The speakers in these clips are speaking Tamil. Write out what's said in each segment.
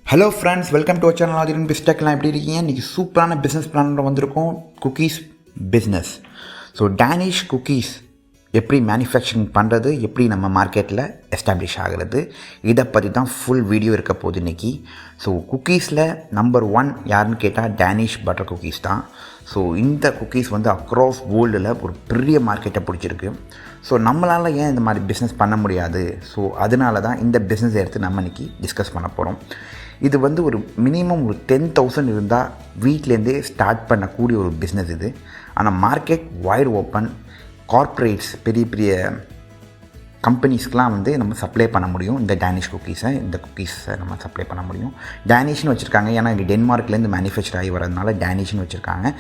Hello friends, welcome to our channel Athiran Biztech. எப்படி இருக்கீங்க? இன்னைக்கு சூப்பரான பிஸ்னஸ் பிளானோட வந்திருக்கோம். Cookies business. So Danish cookies எப்படி மேனுஃபேக்சரிங் பண்ணுறது, எப்படி நம்ம மார்க்கெட்டில் எஸ்டாப்ளிஷ் ஆகிறது, இதை பற்றி தான் ஃபுல் வீடியோ இருக்க போகுது இன்றைக்கி. ஸோ குக்கீஸில் நம்பர் 1 யாருன்னு கேட்டால் டேனிஷ் பட்டர் குக்கீஸ் தான். ஸோ இந்த குக்கீஸ் வந்து அக்ராஸ் வேர்ல்டில் ஒரு பெரிய மார்க்கெட்டை பிடிச்சிருக்கு. ஸோ நம்மளால் ஏன் இந்த மாதிரி பிஸ்னஸ் பண்ண முடியாது? ஸோ அதனால தான் இந்த பிஸ்னஸ் எடுத்து நம்ம இன்றைக்கி டிஸ்கஸ் பண்ண போகிறோம். இது வந்து ஒரு மினிமம் ஒரு 10,000 இருந்தால் வீட்டிலேருந்தே ஸ்டார்ட் பண்ணக்கூடிய ஒரு பிஸ்னஸ் இது. ஆனால் மார்க்கெட் வைட் ஓப்பன். கார்ப்பரேட்ஸ், பெரிய பெரிய கம்பெனிஸ்க்கெலாம் வந்து நம்ம சப்ளை பண்ண முடியும். இந்த டேனிஷ் குக்கீஸை நம்ம சப்ளை பண்ண முடியும். டேனிஷ்னு வச்சுருக்காங்க, ஏன்னா இது டென்மார்க்லேருந்து மேனுஃபேக்சர் ஆகி வரதுனால டேனிஷ்னு வச்சுருக்காங்க.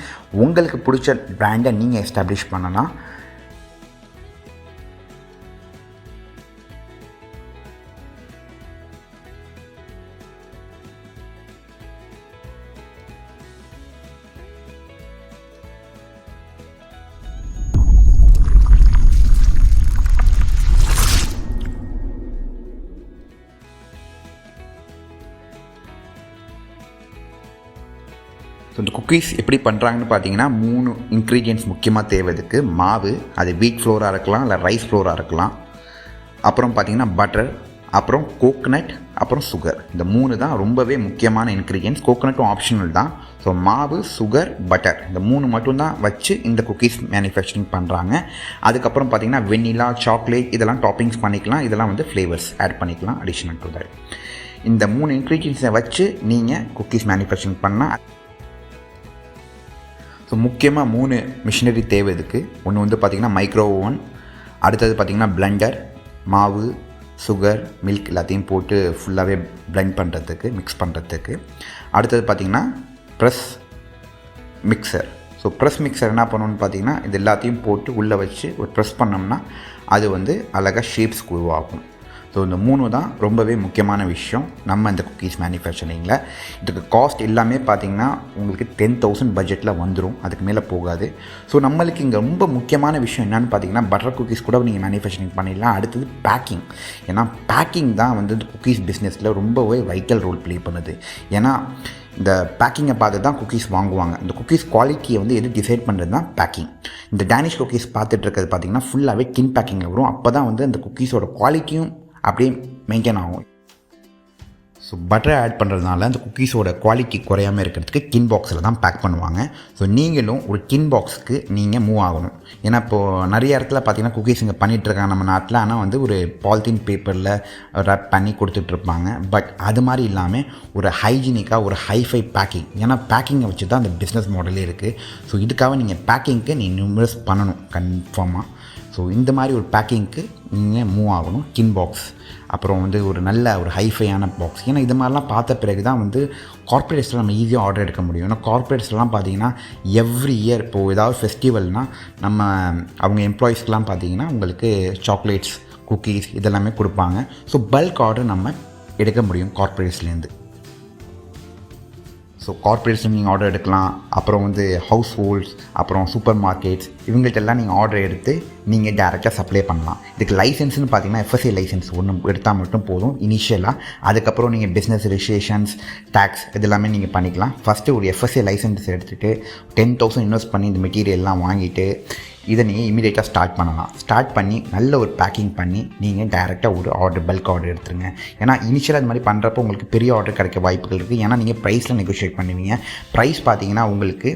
உங்களுக்கு பிடிச்ச பிராண்டை நீங்கள் எஸ்டாப்ளிஷ் பண்ணலாம். ஸோ இந்த குக்கீஸ் எப்படி பண்ணுறாங்கன்னு பார்த்தீங்கன்னா 3 இன்க்ரீடியன்ட்ஸ் முக்கியமாக தேவை. இதுக்கு மாவு, அது வீட் ஃப்ளோராக இருக்கலாம், இல்லை ரைஸ் ஃப்ளோராக இருக்கலாம். அப்புறம் பார்த்திங்கன்னா பட்டர், அப்புறம் கோகனட், அப்புறம் சுகர். இந்த 3 தான் ரொம்பவே முக்கியமான இன்க்ரீடியன்ட்ஸ். கோகனட்டும் ஆப்ஷனல் தான். ஸோ மாவு, சுகர், பட்டர், இந்த 3 மட்டும்தான் வச்சு இந்த குக்கீஸ் மேனுஃபேக்சரிங் பண்ணுறாங்க. அதுக்கப்புறம் பார்த்திங்கன்னா வெண்ணிலா, சாக்லேட் இதெல்லாம் டாப்பிங்ஸ் பண்ணிக்கலாம். இதெல்லாம் வந்து ஃப்ளேவர்ஸ் ஆட் பண்ணிக்கலாம் அடிஷ்னல் டு தட். இந்த 3 இன்க்ரீடியன்ட்ஸை வச்சு நீங்கள் குக்கீஸ் மேனுஃபேக்சரிங் பண்ணால். ஸோ முக்கியமாக 3 மிஷினரி தேவை இதுக்கு. ஒன்று வந்து பார்த்திங்கன்னா மைக்ரோ ஓவன், அடுத்தது பார்த்திங்கன்னா பிளெண்டர், மாவு, சுகர், மில்க் எல்லாத்தையும் போட்டு ஃபுல்லாகவே பிளெண்ட் பண்ணுறதுக்கு, மிக்ஸ் பண்ணுறதுக்கு. அடுத்தது பார்த்திங்கன்னா press mixer. So press mixer என்ன பண்ணணும்னு பார்த்திங்கன்னா இது எல்லாத்தையும் போட்டு உள்ளே வச்சு ஒரு ப்ரெஸ் பண்ணோம்னா அது வந்து அழகாக ஷேப்ஸ் உருவாகும். ஸோ இந்த 3 தான் ரொம்பவே முக்கியமான விஷயம் நம்ம இந்த குக்கீஸ் மேனுஃபேக்சரிங்கில். இதுக்கு காஸ்ட் எல்லாமே பார்த்திங்கன்னா உங்களுக்கு 10,000 பட்ஜெட்டில் வந்துடும், அதுக்கு மேலே போகாது. ஸோ நம்மளுக்கு இங்கே ரொம்ப முக்கியமான விஷயம் என்னென்னு பார்த்திங்கன்னா பட்டர் குக்கீஸ் கூட நீங்கள் மேனுஃபேக்சரிங் பண்ணிடலாம். அடுத்தது பேக்கிங். ஏன்னா பேக்கிங் தான் வந்து இந்த குக்கீஸ் பிஸ்னஸில் ரொம்பவே வைட்டல் ரோல் ப்ளே பண்ணுது. ஏன்னா இந்த பேக்கிங்கை பார்த்து தான் குக்கீஸ் வாங்குவாங்க. இந்த குக்கீஸ் குவாலிட்டியை வந்து எது டிசைட் பண்ணுறது தான் பேக்கிங். இந்த டேனிஷ் குக்கீஸ் பார்த்துட்டு இருக்கிறது பார்த்திங்கன்னா ஃபுல்லாகவே டின் பேக்கிங்கில் வரும். அப்போ தான் வந்து அந்த குக்கீஸோட குவாலிட்டியும் அப்படியே மெயின்டைன் ஆகும். ஸோ பட்டரை ஆட் பண்ணுறதுனால அந்த குக்கீஸோட குவாலிட்டி குறையாமல் இருக்கிறதுக்கு டின் பாக்ஸில் தான் பேக் பண்ணுவாங்க. ஸோ நீங்களும் ஒரு டின் பாக்ஸுக்கு நீங்கள் மூவ் ஆகணும். ஏன்னா இப்போது நிறைய இடத்துல பார்த்திங்கன்னா குக்கீஸ் இங்கே பண்ணிகிட்ருக்காங்க நம்ம நாட்டில். ஆனால் வந்து ஒரு பாலித்தீன் பேப்பரில் ரேப் பண்ணி கொடுத்துட்ருப்பாங்க. பட் அது மாதிரி இல்லாமல் ஒரு ஹைஜீனிக்காக ஒரு ஹைஃபை பேக்கிங். ஏன்னா பேக்கிங்கை வச்சு தான் அந்த பிஸ்னஸ் மாடலே இருக்குது. ஸோ இதுக்காக நீங்கள் பேக்கிங்க்கு நீங்கள் இன்வெஸ்ட் பண்ணணும் கன்ஃபார்மாக. ஸோ இந்த மாதிரி ஒரு பேக்கிங்க்கு நீங்கள் மூவ் ஆகணும். டின் பாக்ஸ், அப்புறம் வந்து ஒரு நல்ல ஒரு ஹைஃபையான பாக்ஸ். ஏன்னா இது மாதிரிலாம் பார்த்த பிறகு தான் வந்து கார்ப்பரேட்ஸில் நம்ம ஈஸியாக ஆர்டர் எடுக்க முடியும். ஏன்னா கார்ப்பரேட்ஸ்லாம் பார்த்திங்கன்னா எவ்ரி இயர் இப்போது ஏதாவது ஃபெஸ்டிவல்னால் நம்ம அவங்க எம்ப்ளாயீஸ்க்கெலாம் பார்த்திங்கன்னா உங்களுக்கு சாக்லேட்ஸ், குக்கீஸ் இதெல்லாமே கொடுப்பாங்க. ஸோ பல்க் ஆர்டர் நம்ம எடுக்க முடியும் கார்ப்பரேட்ஸ்லேருந்து. ஸோ கார்ப்பரேட்ஸில் நீங்கள் ஆர்டர் எடுக்கலாம். அப்புறம் வந்து ஹவுஸ் ஹோல்ட்ஸ், அப்புறம் சூப்பர் மார்க்கெட்ஸ் இவங்கள்ட்டெல்லாம் நீங்கள் ஆர்டர் எடுத்து நீங்கள் டேரெக்டாக சப்ளை பண்ணலாம். இதுக்கு லைசன்ஸ்னு பார்த்தீங்கன்னா FSA லைசன்ஸ் ஒன்று எடுத்தால் மட்டும் போதும் இனிஷியலாக. அதுக்கப்புறம் நீங்கள் பிஸ்னஸ் ரிஜிஸ்ட்ரேஷன்ஸ், டேக்ஸ் இதெல்லாமே நீங்கள் பண்ணிக்கலாம். ஃபஸ்ட்டு ஒரு FSA லைசன்ஸ் எடுத்துகிட்டு 10,000 இன்வெஸ்ட் பண்ணி இந்த மெட்டீரியல்லாம் வாங்கிட்டு இதை நீங்கள் இமீடியட்டாக ஸ்டார்ட் பண்ணலாம். ஸ்டார்ட் பண்ணி நல்ல ஒரு பேக்கிங் பண்ணி நீங்கள் டைரெக்டாக ஒரு ஆர்டர், பல்க் ஆர்டர் எடுத்துருங்க. ஏன்னா இனிஷியலாக இது மாதிரி பண்ணுறப்போ உங்களுக்கு பெரிய ஆர்டர் கிடைக்க வாய்ப்புகள் இருக்குது. ஏன்னா நீங்கள் ப்ரைஸில் நெகோஷியேட் பண்ணுவீங்க. ப்ரைஸ் பார்த்தீங்கன்னா உங்களுக்கு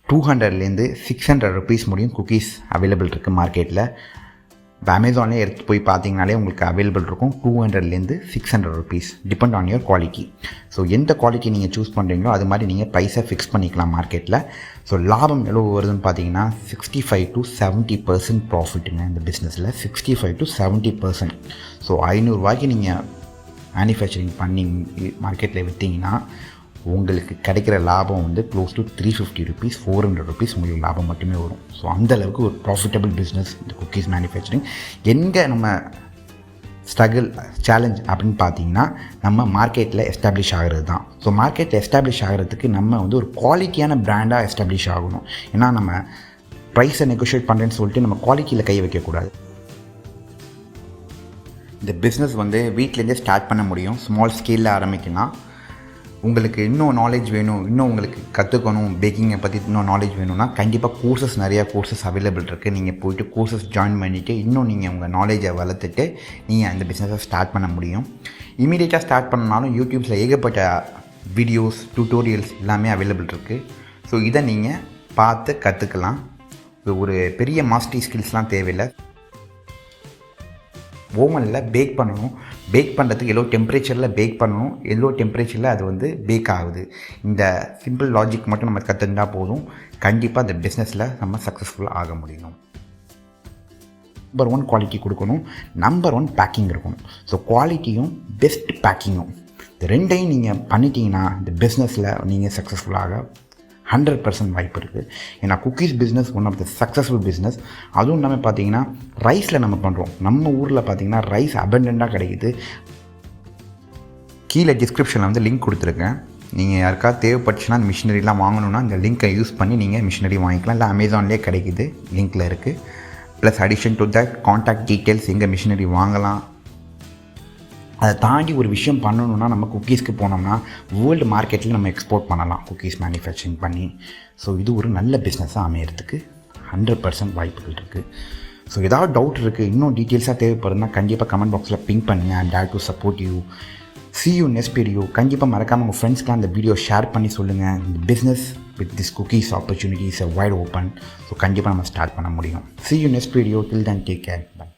200லேருந்து 600 ருபீஸ் முடியும் குக்கீஸ் அவைலபிள் இருக்குது மார்க்கெட்டில். இப்போ அமேசான்லேயே எடுத்து போய் பார்த்தீங்கனாலே உங்களுக்கு அவைலபிள் இருக்கும் 200லேருந்து 600 rupees, depend on your quality. So எந்த குவாலிட்டி நீங்கள் சூஸ் பண்ணுறீங்களோ அது மாதிரி நீங்கள் ப்ரைஸை ஃபிக்ஸ் பண்ணிக்கலாம் மார்க்கெட்டில். ஸோ லாபம் எவ்வளோ வருதுன்னு பார்த்தீங்கன்னா 65 to 70% ப்ராஃபிட்டுங்க இந்த பிஸ்னஸில். 65 to 70%. ஸோ 500 ரூபாய்க்கு நீங்கள் மேனுஃபேக்சரிங் பண்ணி மார்க்கெட்டில் விற்றீங்கன்னா உங்களுக்கு கிடைக்கிற லாபம் வந்து க்ளோஸ் டு 350 ருபீஸ், 400 ருபீஸ் உங்களுக்கு லாபம் மட்டுமே வரும். ஸோ அந்தளவுக்கு ஒரு ப்ராஃபிட்டபிள் பிஸ்னஸ் இந்த குக்கீஸ் மேனுஃபேக்சரிங். எங்கே நம்ம ஸ்ட்ரகிள், சேலஞ்ச் அப்படின்னு பார்த்தீங்கன்னா நம்ம மார்க்கெட்டில் எஸ்டாப்ளிஷ் ஆகிறது தான். ஸோ மார்க்கெட்டில் எஸ்டாப்ளிஷ் ஆகிறதுக்கு நம்ம வந்து ஒரு குவாலிட்டியான பிராண்டாக எஸ்டாப்ளிஷ் ஆகணும். ஏன்னா நம்ம ப்ரைஸை நெகோஷியேட் பண்ணுறேன்னு சொல்லிட்டு நம்ம குவாலிட்டியில் கை வைக்கக்கூடாது. இந்த பிஸ்னஸ் வந்து வீட்டிலேருந்தே ஸ்டார்ட் பண்ண முடியும். ஸ்மால் ஸ்கேலில் ஆரம்பிக்கலாம். உங்களுக்கு இன்னும் நாலேஜ் வேணும், இன்னும் உங்களுக்கு கற்றுக்கணும், பேக்கிங்கை பற்றி இன்னும் நாலேஜ் வேணும்னா கண்டிப்பாக கோர்சஸ் நிறையா கோர்சஸ் அவைலபிள் இருக்குது. நீங்கள் போய்ட்டு கோர்சஸ் ஜாயின் பண்ணிவிட்டு இன்னும் நீங்கள் உங்கள் நாலேஜை வளர்த்துட்டு நீங்கள் அந்த பிஸ்னஸை ஸ்டார்ட் பண்ண முடியும். இமீடியட்டாக ஸ்டார்ட் பண்ணனாலும் யூடியூப்ஸில் ஏகப்பட்ட வீடியோஸ், டியூட்டோரியல்ஸ் எல்லாமே அவைலபிள் இருக்குது. ஸோ இதை நீங்கள் பார்த்து கற்றுக்கலாம். ஒரு பெரிய மாஸ்டரி ஸ்கில்ஸ்லாம் தேவையில்லை. ஓவனில் பேக் பண்ணணும். பேக் பண்ணுறதுக்கு எவ்வளோ டெம்பரேச்சரில் பேக் பண்ணணும், எவ்வளோ டெம்பரேச்சரில் அது வந்து பேக் ஆகுது. இந்த சிம்பிள் லாஜிக் மட்டும் நம்ம கற்றுருந்தா போதும். கண்டிப்பாக அந்த பிஸ்னஸில் நம்ம சக்ஸஸ்ஃபுல்லாக ஆக முடியும். நம்பர் 1 குவாலிட்டி கொடுக்கணும், நம்பர் 1 பேக்கிங் இருக்கணும். ஸோ குவாலிட்டியும் பெஸ்ட் பேக்கிங்கும் இந்த ரெண்டையும் நீங்கள் பண்ணிட்டீங்கன்னா இந்த பிஸ்னஸில் நீங்கள் சக்ஸஸ்ஃபுல்லாக 100% வாய்ப்பு இருக்குது. ஏன்னா cookies business one of the successful business. அதுவும் இல்லாமல் பார்த்தீங்கன்னா ரைஸில் நம்ம பண்ணுறோம். நம்ம ஊரில் பார்த்தீங்கன்னா ரைஸ் அபண்டண்ட்டாக கிடைக்குது. கீழே டிஸ்கிரிப்ஷனில் வந்து லிங்க் கொடுத்துருக்கேன். நீங்கள் யாருக்காவது தேவைப்பட்டுச்சுன்னா அந்த மிஷினரிலாம் வாங்கணுன்னா இந்த லிங்க்கை யூஸ் பண்ணி நீங்கள் மிஷினரி வாங்கிக்கலாம். இல்லை அமேசான்லேயே கிடைக்குது, லிங்க்கில் இருக்குது. Plus addition to that contact details, எங்கே மிஷினரி வாங்கலாம். அதை தாண்டி ஒரு விஷயம் பண்ணணுன்னா நம்ம குக்கீஸ்க்கு போனோம்னா வேர்ல்டு மார்க்கெட்டில் நம்ம எக்ஸ்போர்ட் பண்ணலாம் குக்கீஸ் மேனுஃபேக்சரிங் பண்ணி. ஸோ இது ஒரு நல்ல பிஸ்னஸாக அமையறதுக்கு 100% வாய்ப்புகள் இருக்குது. ஸோ ஏதாவது டவுட் இருக்குது, இன்னும் டீட்டெயில்ஸாக தேவைப்படுதுன்னா கண்டிப்பாக கமெண்ட் பாக்ஸில் பிங்க் பண்ணுங்கள். And dare to support you. See you next video. கண்டிப்பாக மறக்காமல் உங்கள் ஃப்ரெண்ட்ஸ்க்கெலாம் இந்த வீடியோ ஷேர் பண்ணி சொல்லுங்கள். இந்த business with this cookies opportunities white open. So கண்டிப்பாக நம்ம ஸ்டார்ட் பண்ண முடியும். See you next video. Till then, take care. Bye.